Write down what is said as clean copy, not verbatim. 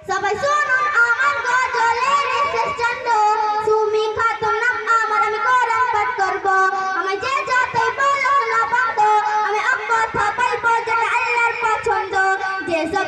সবাই শুনুন আমার গজলের শেষ ছন্দ। সুমি খাতুন নাম আমার, আমি কোরআন পাঠ করব। আমায় যে যতই বলো না বন্ধ, আমি এক কথা বলবো যেটা আল্লাহর পছন্দ। যেসব